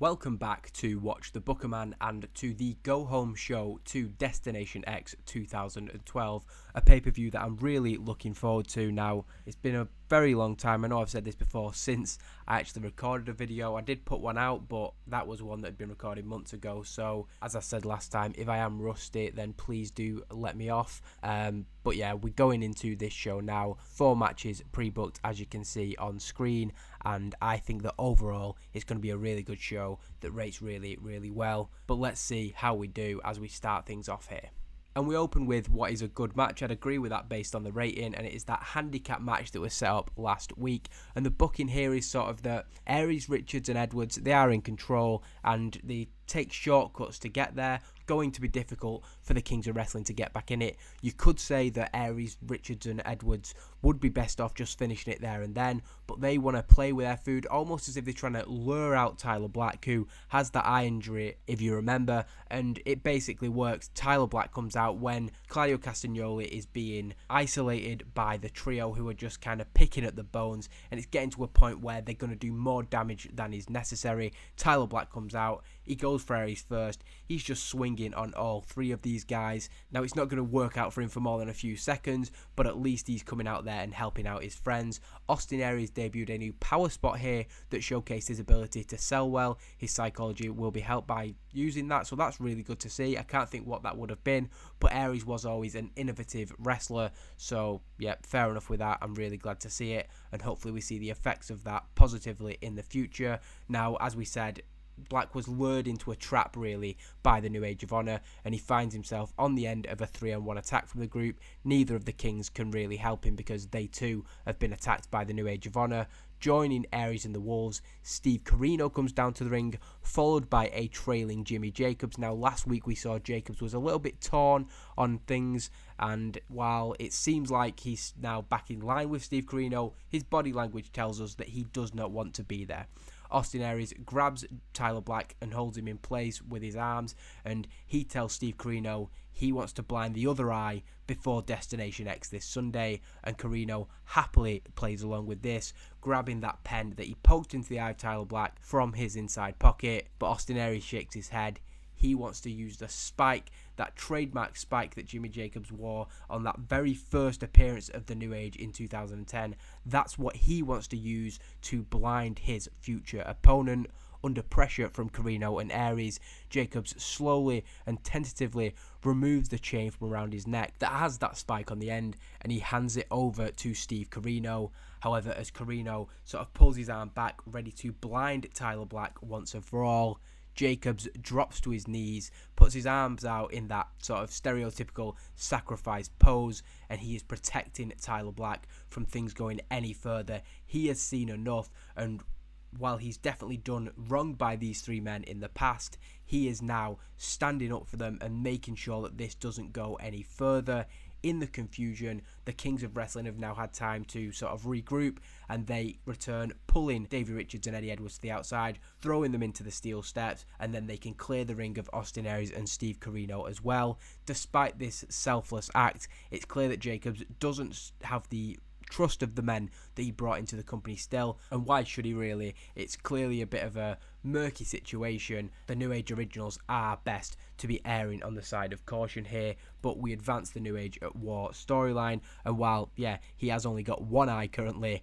Welcome back to Watch the Bookerman and to the Go Home show to Destination X 2012, a pay-per-view that I'm really looking forward to now. It's been a very long time, I know I've said this before, since I actually recorded a video. I did put one out, but that was one that had been recorded months ago, so as I said last time, if I am rusty, then please do let me off. But yeah, we're going into this show now. 4 matches pre-booked, as you can see on screen, and I think that overall it's going to be a really good show that rates really, really well. But let's see how we do as we start things off here. And we open with what is a good match. I'd agree with that based on the rating, and it is that handicap match that was set up last week. And the booking here is sort of that Aries, Richards and Edwards, they are in control and they take shortcuts to get there. Going to be difficult for the Kings of Wrestling to get back in it. You could say that Aries, Richards and Edwards would be best off just finishing it there and then, but they want to play with their food almost as if they're trying to lure out Tyler Black, who has the eye injury, if you remember, and it basically works. Tyler Black comes out when Claudio Castagnoli is being isolated by the trio, who are just kind of picking at the bones, and it's getting to a point where they're going to do more damage than is necessary. Tyler Black comes out, he goes for Aries first, he's just swinging on all 3 of these guys. Now it's not going to work out for him for more than a few seconds, but at least he's coming out there and helping out his friends. Austin Aries debuted a new power spot here that showcased his ability to sell well. His psychology will be helped by using that, so that's really good to see. I can't think what that would have been, but Aries was always an innovative wrestler, so yeah, fair enough with that. I'm really glad to see it, and hopefully we see the effects of that positively in the future. Now, as we said, Black was lured into a trap really by the New Age of Honor, and he finds himself on the end of a 3-on-1 attack from the group. Neither of the Kings can really help him because they too have been attacked by the New Age of Honor. Joining Aries and the Wolves, Steve Corino comes down to the ring, followed by a trailing Jimmy Jacobs. Now, last week we saw Jacobs was a little bit torn on things, and while it seems like he's now back in line with Steve Corino, his body language tells us that he does not want to be there. Austin Aries grabs Tyler Black and holds him in place with his arms, and he tells Steve Corino he wants to blind the other eye before Destination X this Sunday, and Corino happily plays along with this, grabbing that pen that he poked into the eye of Tyler Black from his inside pocket. But Austin Aries shakes his head. He wants to use the spike, that trademark spike that Jimmy Jacobs wore on that very first appearance of the New Age in 2010. That's what he wants to use to blind his future opponent. Under pressure from Corino and Aries, Jacobs slowly and tentatively removes the chain from around his neck that has that spike on the end, and he hands it over to Steve Corino. However, as Corino sort of pulls his arm back, ready to blind Tyler Black once and for all, Jacobs drops to his knees, puts his arms out in that sort of stereotypical sacrifice pose, and he is protecting Tyler Black from things going any further. He has seen enough, and while he's definitely done wrong by these 3 men in the past, he is now standing up for them and making sure that this doesn't go any further. In the confusion, the Kings of Wrestling have now had time to sort of regroup, and they return, pulling Davey Richards and Eddie Edwards to the outside, throwing them into the steel steps, and then they can clear the ring of Austin Aries and Steve Corino as well. Despite this selfless act, it's clear that Jacobs doesn't have the trust of the men that he brought into the company still, and why should he really? It's clearly a bit of a murky situation. The New Age originals are best to be erring on the side of caution here, but we advance the New Age at War storyline, and while he has only got one eye currently,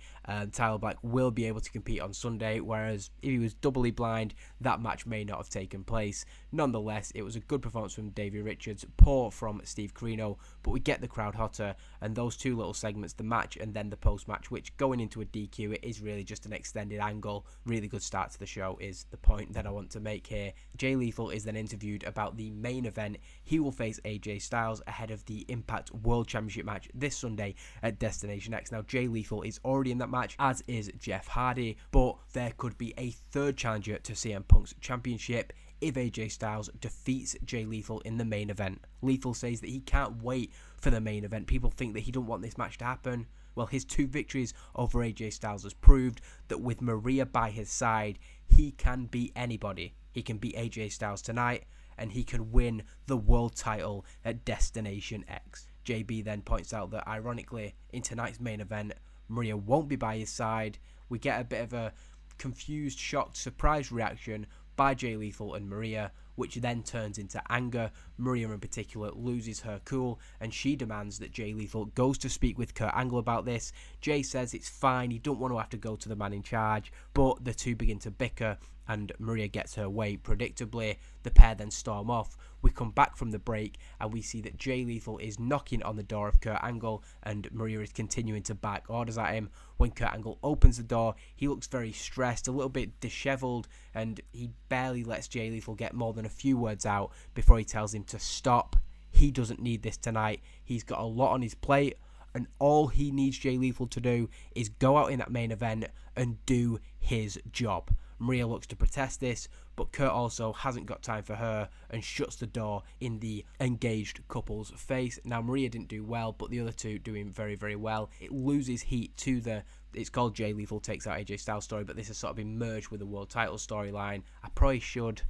Tyler Black will be able to compete on Sunday, whereas if he was doubly blind, that match may not have taken place. Nonetheless, it was a good performance from Davey Richards, poor from Steve Corino, but we get the crowd hotter, and those 2 little segments, the match and then the post-match, which going into a DQ, it is really just an extended angle. Really good start to the show is the point that I want to make here. Jay Lethal is then interviewed about the main event. He will face AJ Styles ahead of the Impact World Championship match this Sunday at Destination X. Now, Jay Lethal is already in that match, as is Jeff Hardy, but there could be a 3rd challenger to CM Punk's championship if AJ Styles defeats Jay Lethal in the main event. Lethal says that he can't wait for the main event. People think that he don't want this match to happen. Well, his 2 victories over AJ Styles has proved that with Maria by his side, he can beat anybody. He can beat AJ Styles tonight, and he can win the world title at Destination X. JB then points out that, ironically, in tonight's main event, Maria won't be by his side. We get a bit of a confused, shocked, surprised reaction, by Jay Lethal and Maria, which then turns into anger. Maria in particular loses her cool, and she demands that Jay Lethal goes to speak with Kurt Angle about this. Jay says it's fine, he don't want to have to go to the man in charge, but the two begin to bicker, and Maria gets her way. Predictably, the pair then storm off. We come back from the break, and we see that Jay Lethal is knocking on the door of Kurt Angle, and Maria is continuing to back orders at him. When Kurt Angle opens the door, he looks very stressed, a little bit disheveled, and he barely lets Jay Lethal get more than a few words out before he tells him to stop. He doesn't need this tonight. He's got a lot on his plate, and all he needs Jay Lethal to do is go out in that main event and do his job. Maria looks to protest this, but Kurt also hasn't got time for her and shuts the door in the engaged couple's face. Now, Maria didn't do well, but the other two doing very, very well. It loses heat to it's called Jay Lethal Takes Out AJ Styles story, but this has sort of been merged with the world title storyline. I probably should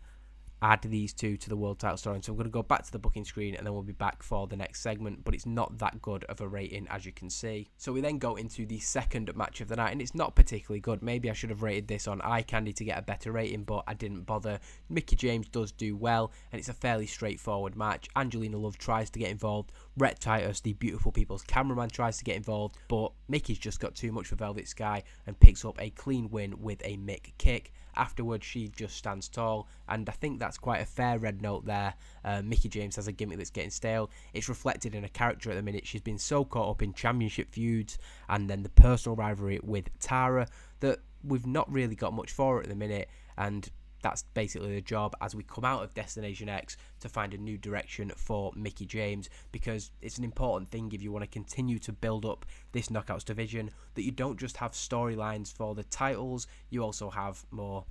add these two to the world title story, so I'm going to go back to the booking screen and then we'll be back for the next segment, but it's not that good of a rating, as you can see. So we then go into the second match of the night, and it's not particularly good. Maybe I should have rated this on eye candy to get a better rating, but I didn't bother. Mickie James does do well, and it's a fairly straightforward match. Angelina Love tries to get involved. Rhett Titus, the Beautiful People's cameraman, tries to get involved, but Mickey's just got too much for Velvet Sky and picks up a clean win with a Mick kick. Afterwards, she just stands tall, and I think that's quite a fair red note there. Mickie James has a gimmick that's getting stale. It's reflected in her character at the minute. She's been so caught up in championship feuds and then the personal rivalry with Tara that we've not really got much for her at the minute, and that's basically the job as we come out of Destination X to find a new direction for Mickie James, because it's an important thing if you want to continue to build up this Knockouts division, that you don't just have storylines for the titles, you also have more,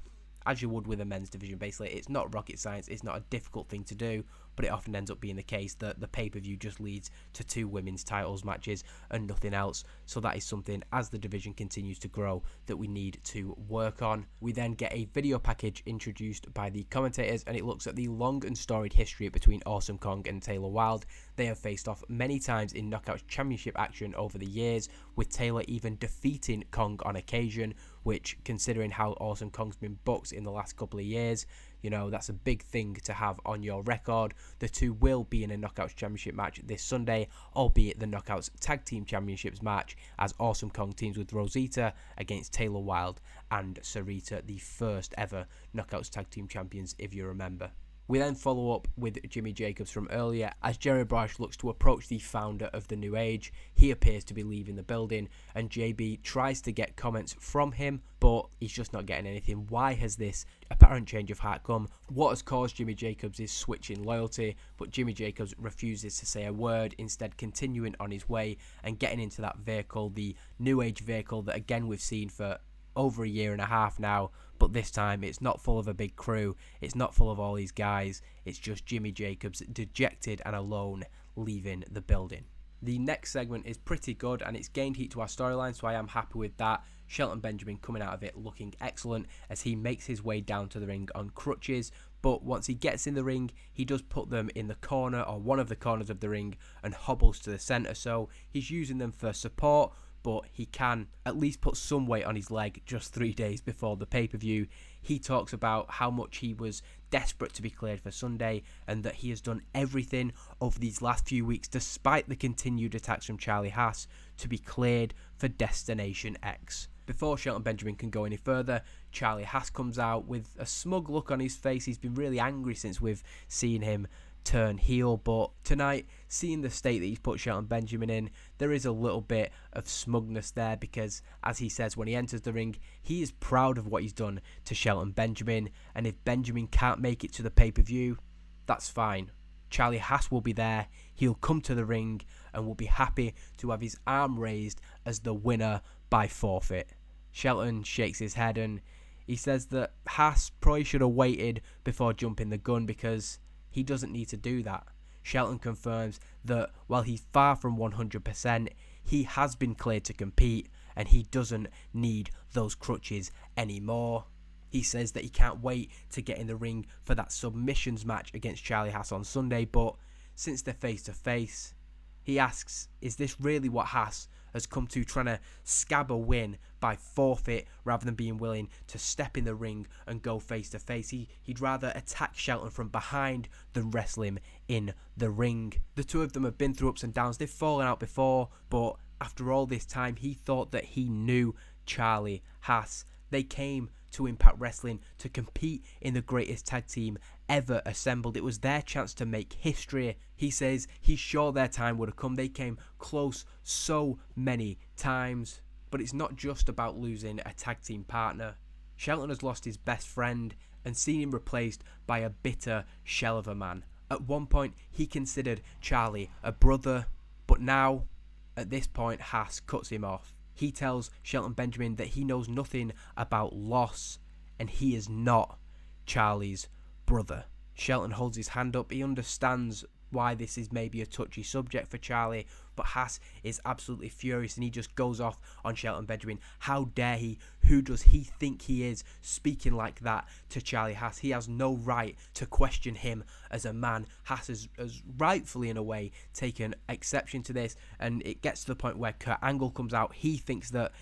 as you would with a men's division. Basically, it's not rocket science, it's not a difficult thing to do, but it often ends up being the case that the pay-per-view just leads to two women's titles matches and nothing else. So that is something, as the division continues to grow, that we need to work on. We then get a video package introduced by the commentators, and it looks at the long and storied history between Awesome Kong and Taylor Wilde. They have faced off many times in Knockouts Championship action over the years, with Taylor even defeating Kong on occasion, which, considering how Awesome Kong's been booked in the last couple of years, you know, that's a big thing to have on your record. The two will be in a Knockouts Championship match this Sunday, albeit the Knockouts Tag Team Championships match, as Awesome Kong teams with Rosita against Taylor Wilde and Sarita, the first ever Knockouts Tag Team Champions, if you remember. We then follow up with Jimmy Jacobs from earlier as Jerry Borash looks to approach the founder of the New Age. He appears to be leaving the building, and JB tries to get comments from him, but he's just not getting anything. Why has this apparent change of heart come? What has caused Jimmy Jacobs is switch in loyalty, but Jimmy Jacobs refuses to say a word, instead continuing on his way and getting into that vehicle, the New Age vehicle that again we've seen for over a year and a half now, but this time it's not full of a big crew, it's not full of all these guys, it's just Jimmy Jacobs dejected and alone leaving the building. The next segment is pretty good and it's gained heat to our storyline, so I am happy with that. Shelton Benjamin coming out of it looking excellent as he makes his way down to the ring on crutches, but once he gets in the ring, he does put them in the corner or one of the corners of the ring and hobbles to the centre, so he's using them for support, but he can at least put some weight on his leg just 3 days before the pay-per-view. He talks about how much he was desperate to be cleared for Sunday and that he has done everything over these last few weeks, despite the continued attacks from Charlie Haas, to be cleared for Destination X. Before Shelton Benjamin can go any further, Charlie Haas comes out with a smug look on his face. He's been really angry since we've seen him turn heel, but tonight, seeing the state that he's put Shelton Benjamin in, there is a little bit of smugness there because, as he says when he enters the ring, he is proud of what he's done to Shelton Benjamin, and if Benjamin can't make it to the pay-per-view, that's fine. Charlie Haas will be there, he'll come to the ring and will be happy to have his arm raised as the winner by forfeit. Shelton shakes his head and he says that Haas probably should have waited before jumping the gun because he doesn't need to do that. Shelton confirms that while he's far from 100%, he has been cleared to compete and he doesn't need those crutches anymore. He says that he can't wait to get in the ring for that submissions match against Charlie Haas on Sunday, but since they're face to face, he asks, is this really what Haas has come to trying to scab a win by forfeit rather than being willing to step in the ring and go face to face. He'd rather attack Shelton from behind than wrestle him in the ring. The two of them have been through ups and downs. They've fallen out before, but after all this time, he thought that he knew Charlie Haas. They came to Impact Wrestling to compete in the greatest tag team ever assembled. It was their chance to make history. He says he's sure their time would have come. They came close so many times. But it's not just about losing a tag team partner. Shelton has lost his best friend and seen him replaced by a bitter shell of a man. At one point, he considered Charlie a brother, but now, at this point, Haas cuts him off. He tells Shelton Benjamin that he knows nothing about loss, and he is not Charlie's brother. Shelton holds his hand up. He understands why this is maybe a touchy subject for Charlie, but Haas is absolutely furious and he just goes off on Shelton Benjamin. How dare he? Who does he think he is, speaking like that to Charlie Haas? He has no right to question him as a man. Haas has rightfully, in a way, taken exception to this, and it gets to the point where Kurt Angle comes out. He thinks that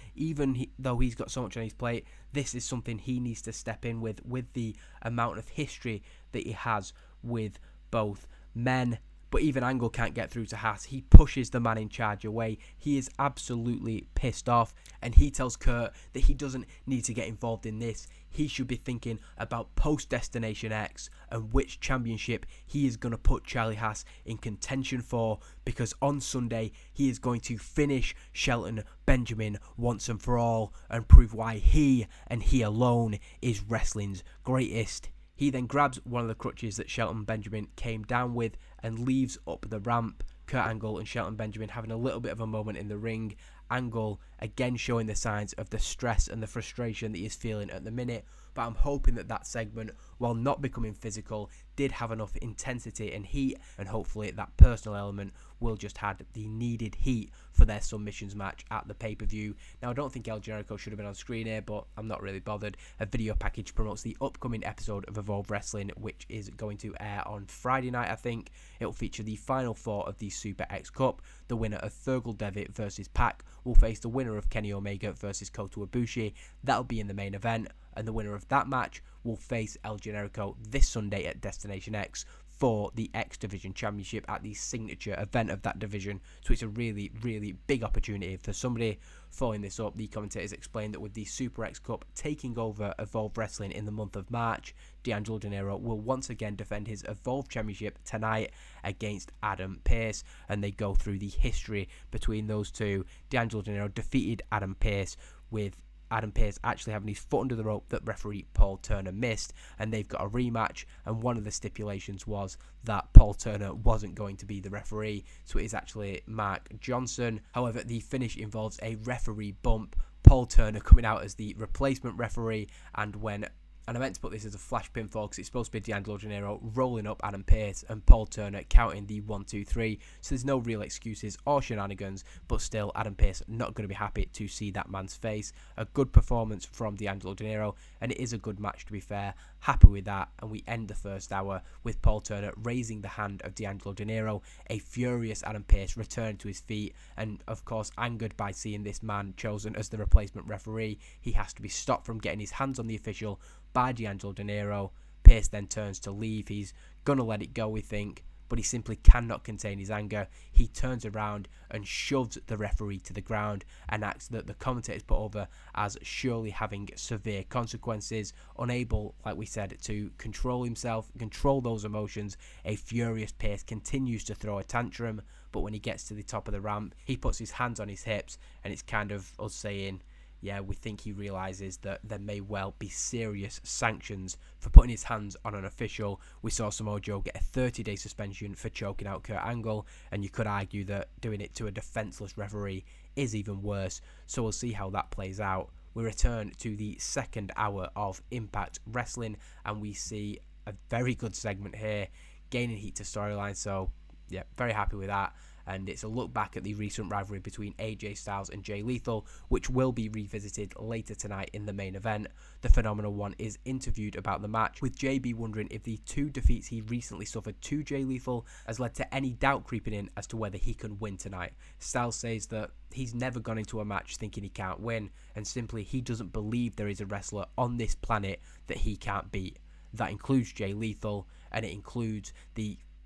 though he's got so much on his plate, this is something he needs to step in with the amount of history that he has with both men. But even Angle can't get through to Haas. He pushes the man in charge away. He is absolutely pissed off, and he tells Kurt that he doesn't need to get involved in this. He should be thinking about post-Destination X and which championship he is going to put Charlie Haas in contention for, because on Sunday he is going to finish Shelton Benjamin once and for all and prove why he and he alone is wrestling's greatest. He then grabs one of the crutches that Shelton Benjamin came down with and leaves up the ramp. Kurt Angle and Shelton Benjamin having a little bit of a moment in the ring. Angle again showing the signs of the stress and the frustration that he's feeling at the minute. But I'm hoping that segment, while not becoming physical, did have enough intensity and heat, and hopefully that personal element will just had the needed heat for their submissions match at the pay-per-view. Now, I don't think El Generico should have been on screen here, but I'm not really bothered. A video package promotes the upcoming episode of Evolve Wrestling, which is going to air on Friday night, I think. It'll feature the final four of the Super X Cup. The winner of Thurgood Devitt versus Pac will face the winner of Kenny Omega versus Kota Ibushi. That'll be in the main event, and the winner of that match will face El Generico this Sunday at Destination X for the X Division Championship at the signature event of that division. So it's a really, really big opportunity for somebody. Following this up, the commentators explained that with the Super X Cup taking over Evolve Wrestling in the month of March, D'Angelo Dinero will once again defend his Evolve Championship tonight against Adam Pearce, and they go through the history between those two. D'Angelo Dinero defeated Adam Pearce, with Adam Pearce actually having his foot under the rope that referee Paul Turner missed, and they've got a rematch, and one of the stipulations was that Paul Turner wasn't going to be the referee, so it is actually Mark Johnson. However, the finish involves a referee bump, Paul Turner coming out as the replacement referee, and I meant to put this as a flash pinfall because it's supposed to be D'Angelo Dinero rolling up Adam Pearce and Paul Turner counting the 1, 2, 3. So there's no real excuses or shenanigans, but still Adam Pearce not going to be happy to see that man's face. A good performance from D'Angelo Dinero, and it is a good match to be fair. Happy with that, and we end the first hour with Paul Turner raising the hand of D'Angelo Dinero. A furious Adam Pearce returned to his feet, and of course angered by seeing this man chosen as the replacement referee. He has to be stopped from getting his hands on the official by D'Angelo Dinero. Pearce then turns to leave. He's gonna let it go, we think, but he simply cannot contain his anger. He turns around and shoves the referee to the ground, an act that the commentators put over as surely having severe consequences. Unable, like we said, to control himself, control those emotions, a furious Pearce continues to throw a tantrum, but when he gets to the top of the ramp, he puts his hands on his hips, and it's kind of us saying, yeah, we think he realises that there may well be serious sanctions for putting his hands on an official. We saw Samoa Joe get a 30-day suspension for choking out Kurt Angle, and you could argue that doing it to a defenceless referee is even worse. So we'll see how that plays out. We return to the second hour of Impact Wrestling, and we see a very good segment here, gaining heat to storyline. So yeah, very happy with that. and it's a look back at the recent rivalry between AJ Styles and Jay Lethal, which will be revisited later tonight in the main event. The Phenomenal One is interviewed about the match, with JB wondering if the 2 defeats he recently suffered to Jay Lethal has led to any doubt creeping in as to whether he can win tonight. Styles says that he's never gone into a match thinking he can't win, and simply he doesn't believe there is a wrestler on this planet that he can't beat. That includes Jay Lethal, and it includes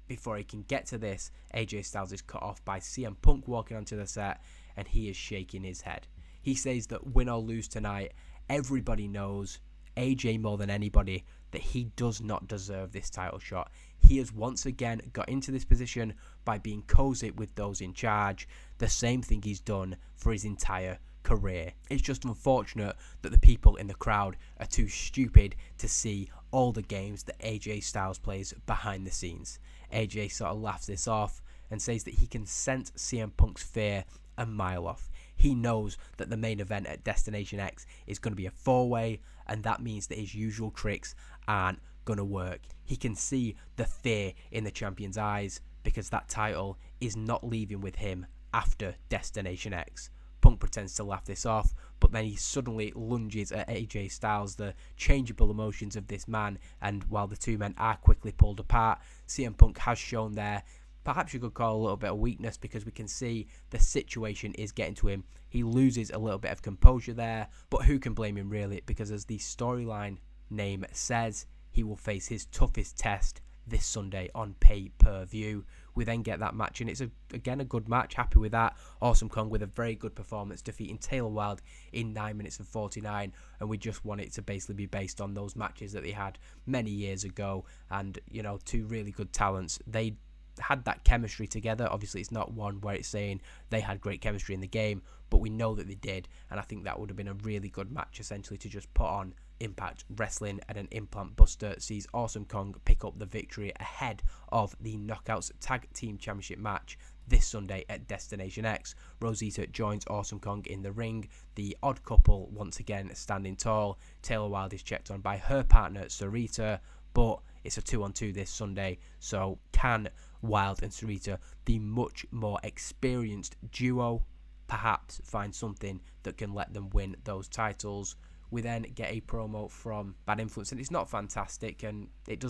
before he can get to this, AJ Styles is cut off by CM Punk walking onto the set, and he is shaking his head. He says that win or lose tonight, everybody knows, AJ more than anybody, that he does not deserve this title shot. He has once again got into this position by being cozy with those in charge, the same thing he's done for his entire career. It's just unfortunate that the people in the crowd are too stupid to see all the games that AJ Styles plays behind the scenes. AJ sort of laughs this off and says that he can sense CM Punk's fear a mile off. He knows that the main event at Destination X is going to be a 4-way, and that means that his usual tricks aren't going to work. He can see the fear in the champion's eyes because that title is not leaving with him after Destination X. Punk pretends to laugh this off, but then he suddenly lunges at AJ Styles, the changeable emotions of this man, and while the two men are quickly pulled apart, CM Punk has shown there, perhaps you could call a little bit of weakness, because we can see the situation is getting to him. He loses a little bit of composure there, but who can blame him really, because as the storyline name says, he will face his toughest test this Sunday on pay-per-view. We then get that match, and it's again a good match. Happy with that. Awesome Kong with a very good performance, defeating Taylor Wilde in 9 minutes and 49, and we just want it to basically be based on those matches that they had many years ago, and you know, 2 really good talents. They had that chemistry together. Obviously it's not one where it's saying they had great chemistry in the game, but we know that they did, and I think that would have been a really good match essentially to just put on Impact Wrestling. And an Implant Buster sees Awesome Kong pick up the victory ahead of the Knockouts Tag Team Championship match this Sunday at Destination X. Rosita joins Awesome Kong in the ring. The odd couple once again standing tall. Taylor Wilde is checked on by her partner Sarita, but it's a 2-on-2 this Sunday, so can Wilde and Sarita, the much more experienced duo, perhaps find something that can let them win those titles? We then get a promo from Bad Influence, and it's not fantastic, and it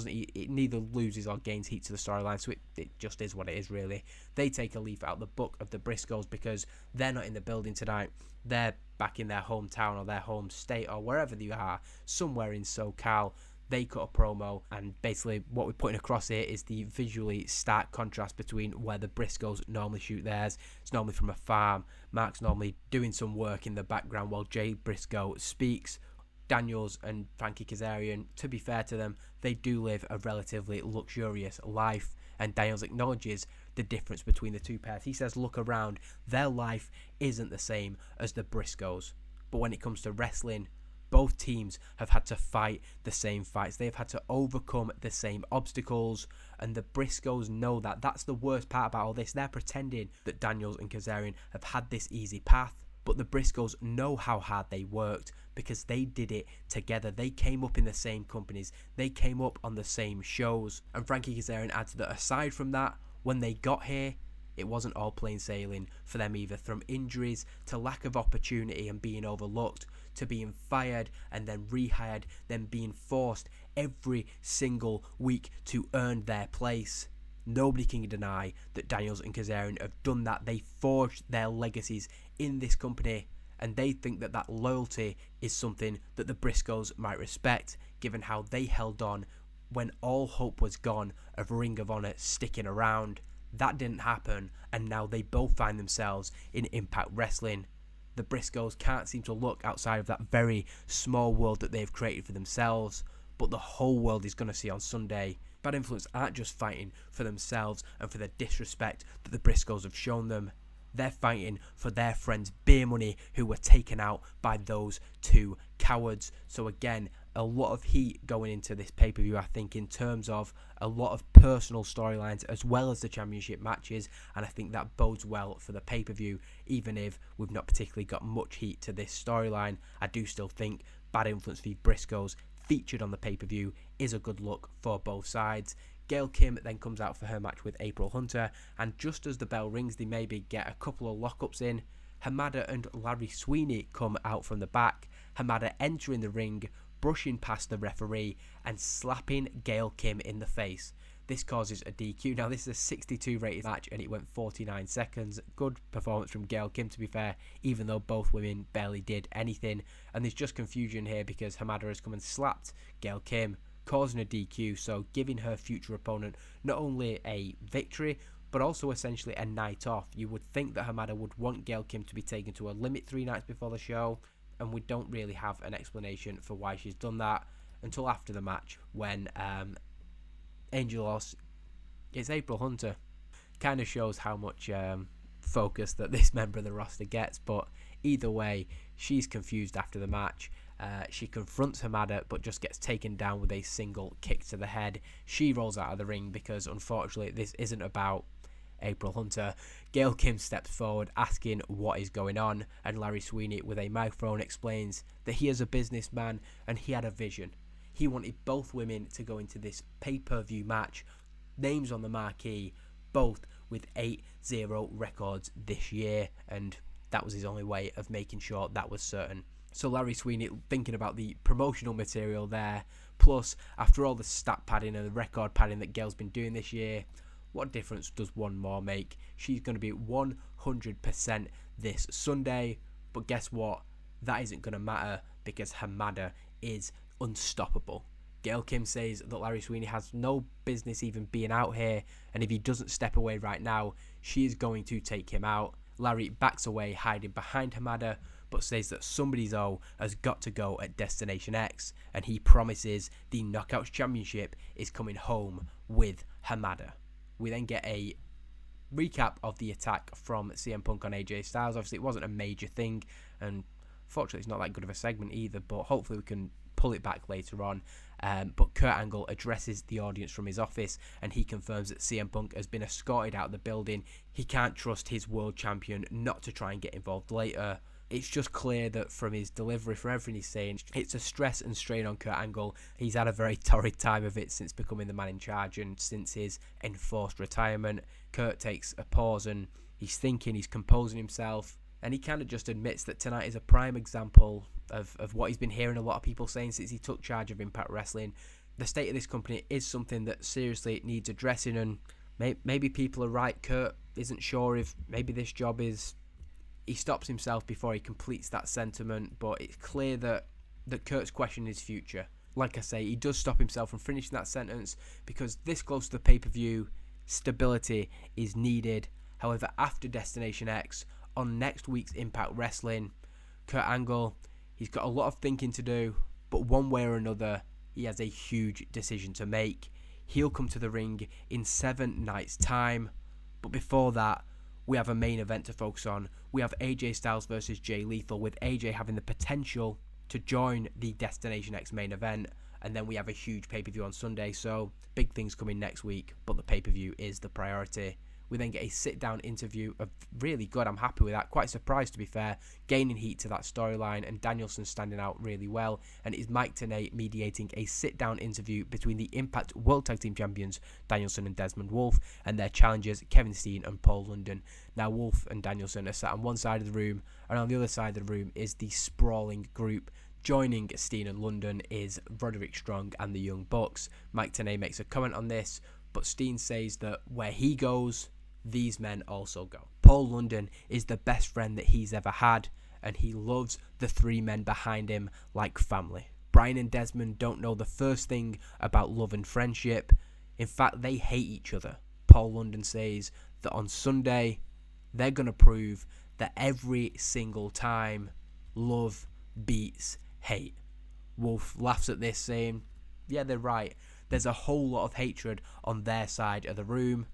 neither loses or gains heat to the storyline, so it just is what it is really. They take a leaf out of the book of the Briscoes because they're not in the building tonight. They're back in their hometown or their home state or wherever they are, somewhere in SoCal. They cut a promo, and basically what we're putting across here is the visually stark contrast between where the Briscoes normally shoot theirs. It's normally from a farm. Mark's normally doing some work in the background while Jay Briscoe speaks. Daniels and Frankie Kazarian, to be fair to them, they do live a relatively luxurious life, and Daniels acknowledges the difference between the two pairs. He says, look around, their life isn't the same as the Briscoes, but when it comes to wrestling, both teams have had to fight the same fights. They've had to overcome the same obstacles, and the Briscoes know that. That's the worst part about all this. They're pretending that Daniels and Kazarian have had this easy path, but the Briscoes know how hard they worked because they did it together. They came up in the same companies. They came up on the same shows. And Frankie Kazarian adds that aside from that, when they got here, it wasn't all plain sailing for them either. From injuries to lack of opportunity and being overlooked, to being fired and then rehired, then being forced every single week to earn their place. Nobody can deny that Daniels and Kazarian have done that. They forged their legacies in this company, and they think that that loyalty is something that the Briscoes might respect, given how they held on when all hope was gone of Ring of Honor sticking around. That didn't happen, and now they both find themselves in Impact Wrestling. The Briscoes can't seem to look outside of that very small world that they've created for themselves, but the whole world is going to see on Sunday. Bad Influence aren't just fighting for themselves and for the disrespect that the Briscoes have shown them. They're fighting for their friends Beer Money, who were taken out by those 2 cowards. So again, a lot of heat going into this pay-per-view, I think, in terms of a lot of personal storylines as well as the championship matches, and I think that bodes well for the pay-per-view. Even if we've not particularly got much heat to this storyline, I do still think Bad Influence v Briscoes featured on the pay-per-view is a good look for both sides. Gail Kim then comes out for her match with April Hunter, and just as the bell rings, they maybe get a couple of lockups in. Hamada and Larry Sweeney come out from the back, Hamada entering the ring, brushing past the referee and slapping Gail Kim in the face. This causes a DQ. Now, this is a 62 rated match and it went 49 seconds. Good performance from Gail Kim, to be fair, even though both women barely did anything. And there's just confusion here because Hamada has come and slapped Gail Kim, causing a DQ, so giving her future opponent not only a victory, but also essentially a night off. You would think that Hamada would want Gail Kim to be taken to a limit 3 nights before the show, and we don't really have an explanation for why she's done that until after the match when it's April Hunter. Kind of shows how much focus that this member of the roster gets, but either way, she's confused after the match. She confronts Hamada but just gets taken down with a single kick to the head. She rolls out of the ring because unfortunately this isn't about April Hunter. Gail Kim steps forward asking what is going on, and Larry Sweeney with a microphone explains that he is a businessman and he had a vision. He wanted both women to go into this pay-per-view match, names on the marquee, both with 8-0 records this year, and that was his only way of making sure that was certain. So Larry Sweeney thinking about the promotional material there, plus after all the stat padding and the record padding that Gail's been doing this year, what difference does one more make? She's going to be 100% this Sunday, but guess what? That isn't going to matter because Hamada is unstoppable. Gail Kim says that Larry Sweeney has no business even being out here, and if he doesn't step away right now, she is going to take him out. Larry backs away, hiding behind Hamada, but says that somebody's O has got to go at Destination X, and he promises the Knockouts Championship is coming home with Hamada. We then get a recap of the attack from CM Punk on AJ Styles. Obviously, it wasn't a major thing, and fortunately, it's not that good of a segment either, but hopefully we can pull it back later on. But Kurt Angle addresses the audience from his office, and he confirms that CM Punk has been escorted out of the building. He can't trust his world champion not to try and get involved later. It's just clear that from his delivery, from everything he's saying, it's a stress and strain on Kurt Angle. He's had a very torrid time of it since becoming the man in charge and since his enforced retirement. Kurt takes a pause and he's thinking, he's composing himself, and he kind of just admits that tonight is a prime example of what he's been hearing a lot of people saying since he took charge of Impact Wrestling. The state of this company is something that seriously needs addressing, and maybe people are right. Kurt isn't sure if maybe this job is... He stops himself before he completes that sentiment, but it's clear that Kurt's questioning his future. Like I say, he does stop himself from finishing that sentence because this close to the pay-per-view, stability is needed. However, after Destination X, on next week's Impact Wrestling, Kurt Angle, he's got a lot of thinking to do, but one way or another, he has a huge decision to make. He'll come to the ring in 7 nights' time, but before that, we have a main event to focus on. We have AJ Styles versus Jay Lethal, with AJ having the potential to join the Destination X main event, and then we have a huge pay-per-view on Sunday, so big things coming next week, but the pay-per-view is the priority. We then get a sit-down interview of really good. I'm happy with that. Quite surprised, to be fair. Gaining heat to that storyline, and Danielson standing out really well. And it is Mike Tenay mediating a sit-down interview between the Impact World Tag Team Champions, Danielson and Desmond Wolfe, and their challengers, Kevin Steen and Paul London. Now, Wolfe and Danielson are sat on one side of the room, and on the other side of the room is the sprawling group. Joining Steen and London is Roderick Strong and the Young Bucks. Mike Tenay makes a comment on this, but Steen says that where he goes, these men also go. Paul London is the best friend that he's ever had, and he loves the 3 men behind him like family. Brian and Desmond don't know the first thing about love and friendship. In fact, they hate each other. Paul London says that on Sunday, they're going to prove that every single time, love beats hate. Wolf laughs at this, saying, yeah, they're right. There's a whole lot of hatred on their side of the room,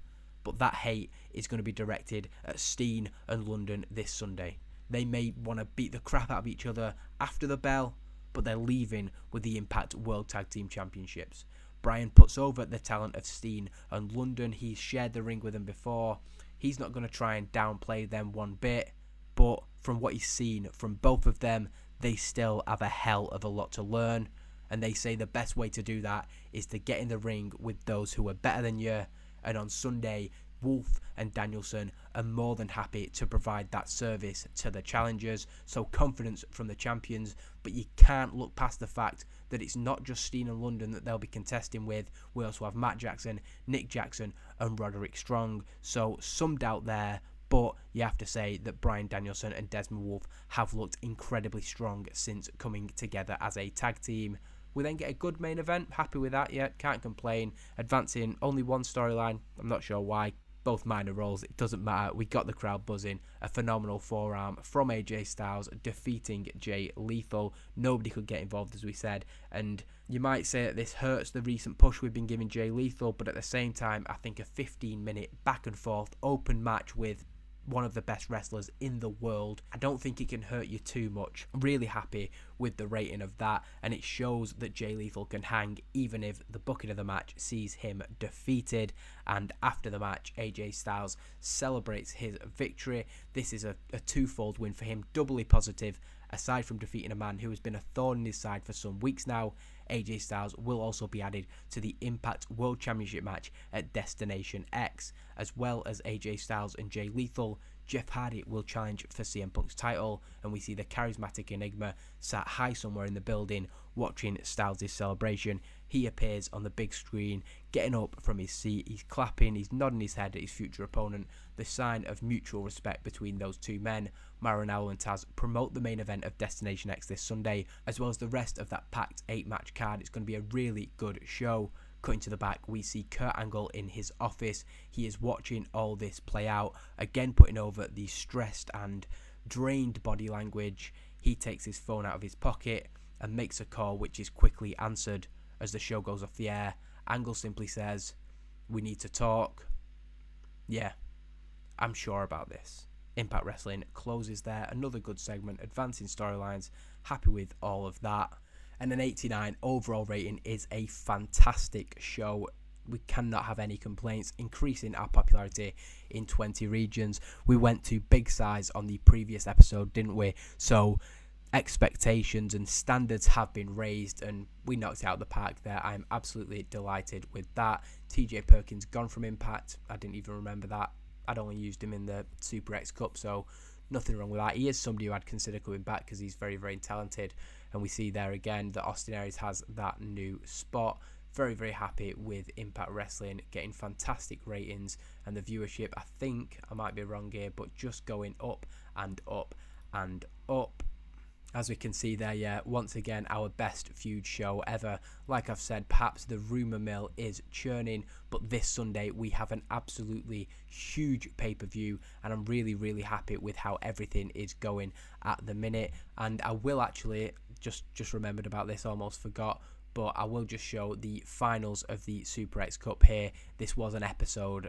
but that hate is going to be directed at Steen and London this Sunday. They may want to beat the crap out of each other after the bell, but they're leaving with the Impact World Tag Team Championships. Brian puts over the talent of Steen and London. He's shared the ring with them before. He's not going to try and downplay them one bit, but from what he's seen from both of them, they still have a hell of a lot to learn. And they say the best way to do that is to get in the ring with those who are better than you. And on Sunday, Wolf and Danielson are more than happy to provide that service to the challengers. So confidence from the champions, but you can't look past the fact that it's not just Steen and London that they'll be contesting with. We also have Matt Jackson, Nick Jackson and Roderick Strong. So some doubt there, but you have to say that Bryan Danielson and Desmond Wolf have looked incredibly strong since coming together as a tag team. We then get a good main event. Happy with that yet? Can't complain. Advancing only one storyline. I'm not sure why. Both minor roles. It doesn't matter. We got the crowd buzzing. A phenomenal forearm from AJ Styles defeating Jay Lethal. Nobody could get involved, as we said. And you might say that this hurts the recent push we've been giving Jay Lethal, but at the same time, I think a 15-minute back and forth open match with one of the best wrestlers in the world, I don't think it can hurt you too much. I'm really happy with the rating of that, and it shows that Jay Lethal can hang even if the booking of the match sees him defeated. And after the match, AJ Styles celebrates his victory. This is a twofold win for him, doubly positive. Aside from defeating a man who has been a thorn in his side for some weeks now, AJ Styles will also be added to the Impact World Championship match at Destination X. As well as AJ Styles and Jay Lethal, Jeff Hardy will challenge for CM Punk's title, and we see the charismatic Enigma sat high somewhere in the building watching Styles' celebration. He appears on the big screen, getting up from his seat, he's clapping, he's nodding his head at his future opponent, the sign of mutual respect between those two men. Maranello and Taz promote the main event of Destination X this Sunday, as well as the rest of that packed 8-match card. It's going to be a really good show. Cutting to the back, we see Kurt Angle in his office. He is watching all this play out, again putting over the stressed and drained body language. He takes his phone out of his pocket and makes a call, which is quickly answered. As the show goes off the air, Angle simply says, "We need to talk." Yeah, I'm sure about this. Impact Wrestling closes there. Another good segment, advancing storylines. Happy with all of that. And an 89 overall rating is a fantastic show. We cannot have any complaints, increasing our popularity in 20 regions. We went to big size on the previous episode, didn't we? So expectations and standards have been raised, and we knocked it out of the park there. I'm absolutely delighted with that. TJ Perkins gone from Impact. I didn't even remember that. I'd only used him in the Super X Cup, so nothing wrong with that. He is somebody who I'd consider coming back because he's very, very talented. And we see there again that Austin Aries has that new spot. Very, very happy with Impact Wrestling, getting fantastic ratings, and the viewership, I think, I might be wrong here, but just going up and up and up. As we can see there, yeah, once again, our best feud show ever. Like I've said, perhaps the rumour mill is churning, but this Sunday we have an absolutely huge pay-per-view, and I'm really, really happy with how everything is going at the minute. And I will actually, just remembered about this, almost forgot, but I will just show the finals of the Super X Cup here. This was an episode,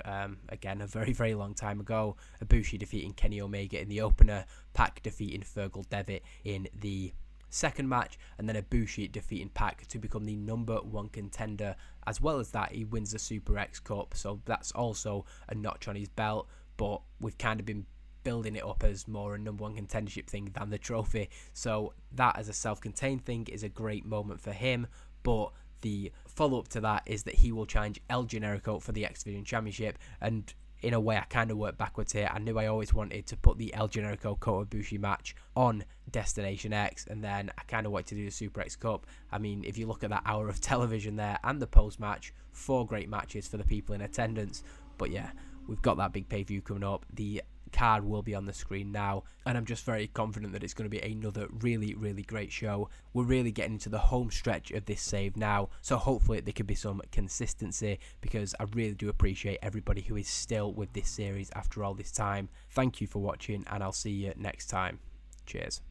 again, a very, very long time ago. Ibushi defeating Kenny Omega in the opener, Pac defeating Fergal Devitt in the second match, and then Ibushi defeating Pac to become the #1 contender. As well as that, he wins the Super X Cup, so that's also a notch on his belt, but we've kind of been building it up as more a #1 contendership thing than the trophy. So that as a self-contained thing is a great moment for him. But the follow-up to that is that he will challenge El Generico for the X Division Championship. And in a way, I kind of worked backwards here. I knew I always wanted to put the El Generico Kota Ibushi match on Destination X, and then I kind of wanted to do the Super X Cup. I mean, if you look at that hour of television there and the post-match, 4 great matches for the people in attendance. But yeah, we've got that big pay-per-view coming up. The card will be on the screen now, and I'm just very confident that it's going to be another really, really great show. We're really getting into the home stretch of this save now, so hopefully there could be some consistency, because I really do appreciate everybody who is still with this series after all this time. Thank you for watching, and I'll see you next time. Cheers.